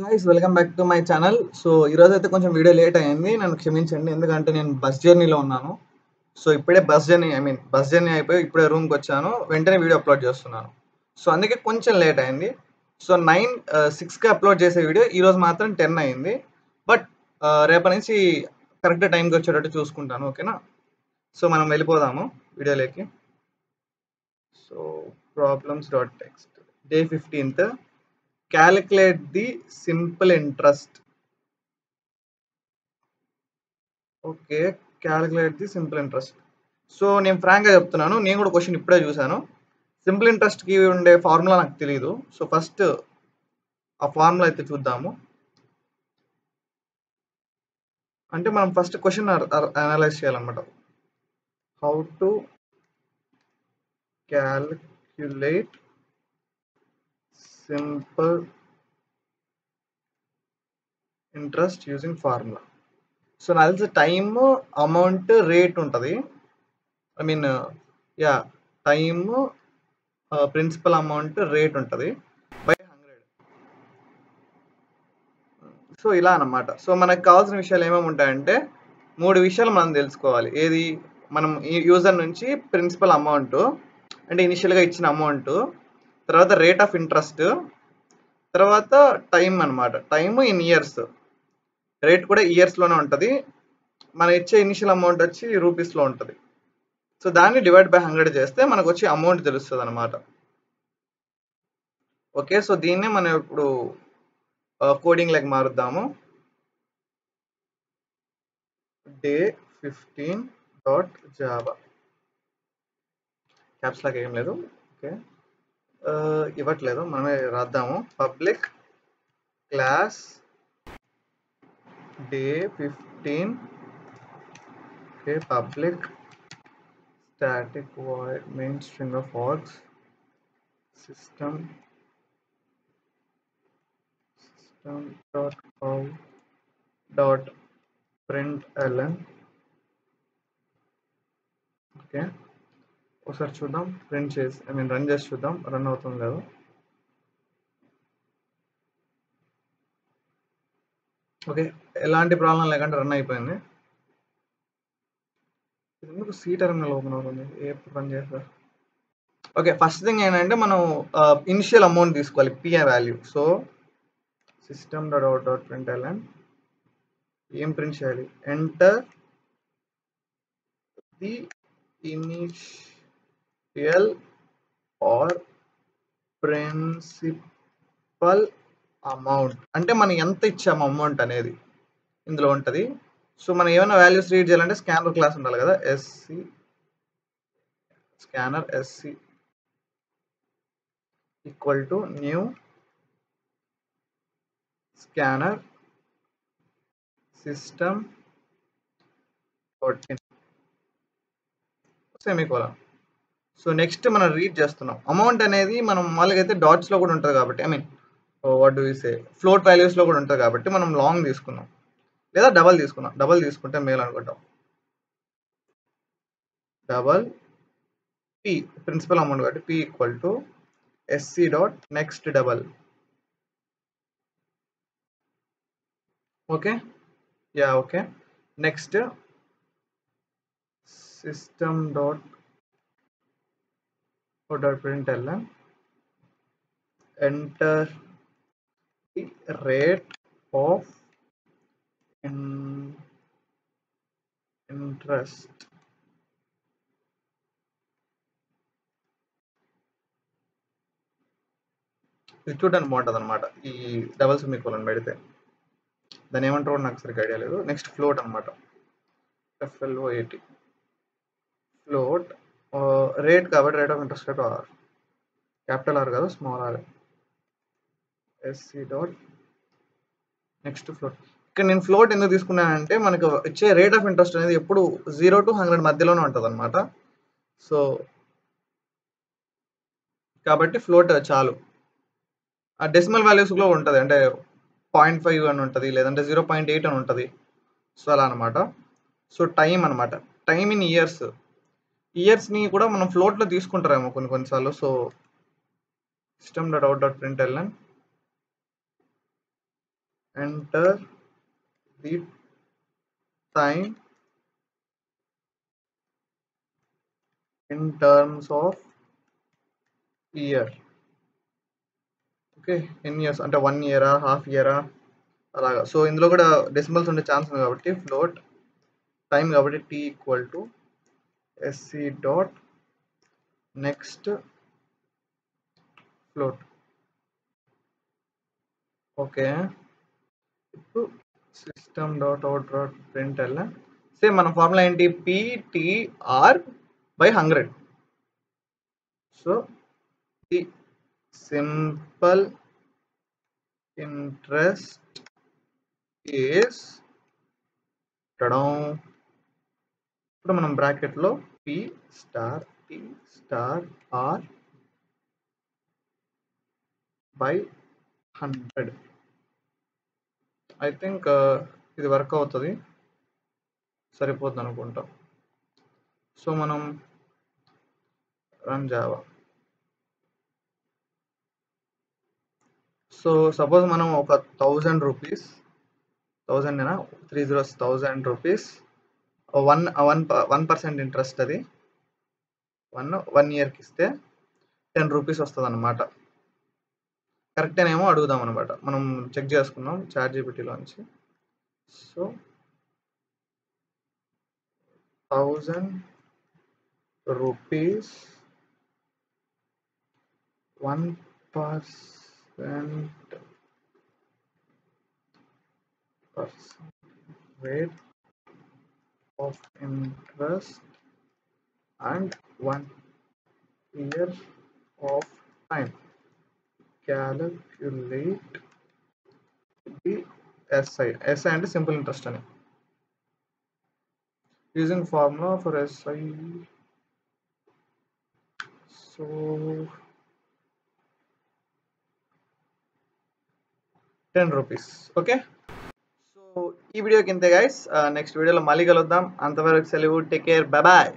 Guys welcome back to my channel. So ఈరోజు అయితే కొంచెం వీడియో లేట్ అయింది, నన్ను క్షమించండి. ఎందుకంటే నేను బస్ జర్నీలో ఉన్నాను. సో ఇప్పుడే బస్ జర్నీ అయిపోయి ఇప్పుడే రూమ్కి వచ్చాను, వెంటనే వీడియో అప్లోడ్ చేస్తున్నాను. సో అందుకే కొంచెం లేట్ అయింది. సో 6కి అప్లోడ్ చేసే వీడియో ఈరోజు మాత్రం 10 అయింది. బట్ రేపటి నుంచి కరెక్ట్ టైంకి వచ్చేటట్టు చూసుకుంటాను, ఓకేనా? సో మనం వెళ్ళిపోదాము వీడియోలోకి. So problems.text day 15th, calculate the simple interest. Okay, calculate the simple interest. So నేను ఫ్రాంక్గా చెప్తున్నాను, నేను కూడా క్వశ్చన్ ఇప్పుడే చూశాను. సింపుల్ ఇంట్రెస్ట్కి ఉండే ఫార్ములా నాకు తెలియదు. సో ఫస్ట్ ఆ ఫార్ములా అయితే చూద్దాము. అంటే మనం ఫస్ట్ క్వశ్చన్ అనలైజ్ చేయాలన్నమాట. How to calculate simple interest using formula. So నాకు తెలిసి టైమ్, అమౌంట్, రేట్ ఉంటుంది. I mean time, principal amount, rate ఉంటుంది బై 100. సో ఇలా అన్నమాట. సో మనకు కావాల్సిన విషయాలు ఏమేమి ఉంటాయంటే 3 విషయాలు మనం తెలుసుకోవాలి. ఏది? మనం యూజర్ నుంచి ప్రిన్సిపల్ అమౌంట్, అంటే ఇనిషియల్గా ఇచ్చిన అమౌంట్, తర్వాత రేట్ ఆఫ్ ఇంట్రెస్ట్, తర్వాత టైం అన్నమాట. టైమ్ ఇన్ ఇయర్స్, రేట్ కూడా ఇయర్స్లోనే ఉంటుంది. మనం ఇచ్చే ఇనిషియల్ అమౌంట్ వచ్చి రూపీస్లో ఉంటుంది. సో దాన్ని డివైడ్ బై 100 చేస్తే మనకు వచ్చి అమౌంట్ తెలుస్తుంది అనమాట. ఓకే, సో దీన్నే మనం ఇప్పుడు కోడింగ్ లెక్క మారుద్దాము. డే 15.java క్యాప్స్ లాగా ఏం లేదు. ఓకే, ఇవ్వట్లేదు, మనమే రాద్దాము. Public class day 15. Okay, public static void main string of args system dot out dot println. Okay, ఒకసారి చూద్దాం, ప్రింట్ చేసి రన్ చేసి చూద్దాం రన్ అవుతుంది లేదు. ఓకే, ఎలాంటి ప్రాబ్లం లేకుండా రన్ అయిపోయింది. ఎందుకు సి టెర్మినల్ ఓపెన్ అవుతుంది? ఎప్పుడు రన్ చేస్తారు? ఓకే, ఫస్ట్ థింగ్ ఏంటంటే మనం ఇనిషియల్ అమౌంట్ తీసుకోవాలి, PI value. So system dot out dot println ఏం ప్రింట్ చేయాలి? Enter the initial or principal amount, అంటే మనం ఎంత ఇచ్చాము అమౌంట్ అనేది ఇందులో ఉంటుంది. సో మనం ఏమైనా వాల్యూస్ రీడ్ చేయాలంటే స్కానర్ క్లాస్ ఉండాలి కదా, scanner SC equal to new scanner system semicolon. So next మనం రీడ్ చేస్తున్నాం. అమౌంట్ అనేది మనం మామూలుగా అయితే డాట్స్లో కూడా ఉంటుంది కాబట్టి, what do we say, float వాల్యూస్లో కూడా ఉంటుంది కాబట్టి మనం లాంగ్ తీసుకున్నాం, లేదా డబల్ తీసుకున్నాం. డబల్ తీసుకుంటే మేల్ అనుకుంటాం. డబల్ పి ప్రిన్సిపల్ అమౌంట్ కాబట్టి P equal to SC dot next double. Okay, okay. Next system dot println enter the rate of interest. ఇది చూడడానికి బాగుంటుంది అనమాట, ఈ డబల్ సెమీకోలన్ పెడితే. దాన్ని ఏమంటారో నాకు సరిగ్గా ఐడియా లేదు. నెక్స్ట్ ఫ్లోట్ అనమాట, FLOAT ఫ్లోట్. రేట్ కాబట్టి rate of interest rate R, capital R కాదు, small R. SC dot next float. ఇక్కడ నేను ఫ్లోట్ ఎందుకు తీసుకున్నానంటే మనకు ఇచ్చే రేట్ ఆఫ్ ఇంట్రెస్ట్ అనేది ఎప్పుడు 0 to 100 మధ్యలోనే ఉంటుంది అనమాట. సో కాబట్టి ఫ్లోట్ చాలు. ఆ డెసిమల్ వాల్యూస్లో ఉంటుంది, అంటే 0.5 అని ఉంటుంది, లేదంటే 0.8 అని ఉంటుంది. సో అలా అనమాట. సో టైం అనమాట, టైమ్ ఇన్ ఇయర్స్. ఇయర్స్ని కూడా మనం ఫ్లోట్లో తీసుకుంటారేమో కొన్నిసార్లు. So system dot out dot println enter the time in terms of year. Okay, ఎన్ని ఇయర్స్ అంటే 1 ఇయరా, హాఫ్ ఇయరా అలాగా. సో ఇందులో కూడా డెసిమల్స్ ఉండే ఛాన్స్ ఉంది కాబట్టి ఫ్లోట్ టైం కాబట్టి t equal to sc dot next float. Okay, ఇప్పుడు system dot out dot print L same మన ఫార్ములా ఏంటి, ptr by 100. So the simple interest is ఇప్పుడు మనం బ్రాకెట్లో p star t star r by 100. I think ఇది work అవుతుంది, సరిపోతుంది అనుకుంటా. సో మనం రన్ జావా. సో సపోజ్ మనం ఒక 1000 రూపీస్, 1000 రూపీస్ 1% ఇంట్రెస్ట్, అది 1 ఇయర్కి ఇస్తే 10 రూపీస్ వస్తుంది అనమాట. కరెక్టేనేమో అడుగుదాం అనమాట, మనం చెక్ చేసుకున్నాం చాట్ జీపీటీలోంచి. So 1000 rupees 1% rate of interest and 1 year of time. Calculate the SI. SI అంటే సింపుల్ ఇంట్రెస్ట్ అని. Using formula for SI. So 10 rupees. Okay, so ఈ వీడియోకి ఇంతే గైస్. నెక్స్ట్ వీడియోలో మళ్ళీ కలుద్దాం. అంతవరకు సెలవు, టేక్ కేర్, బై బాయ్.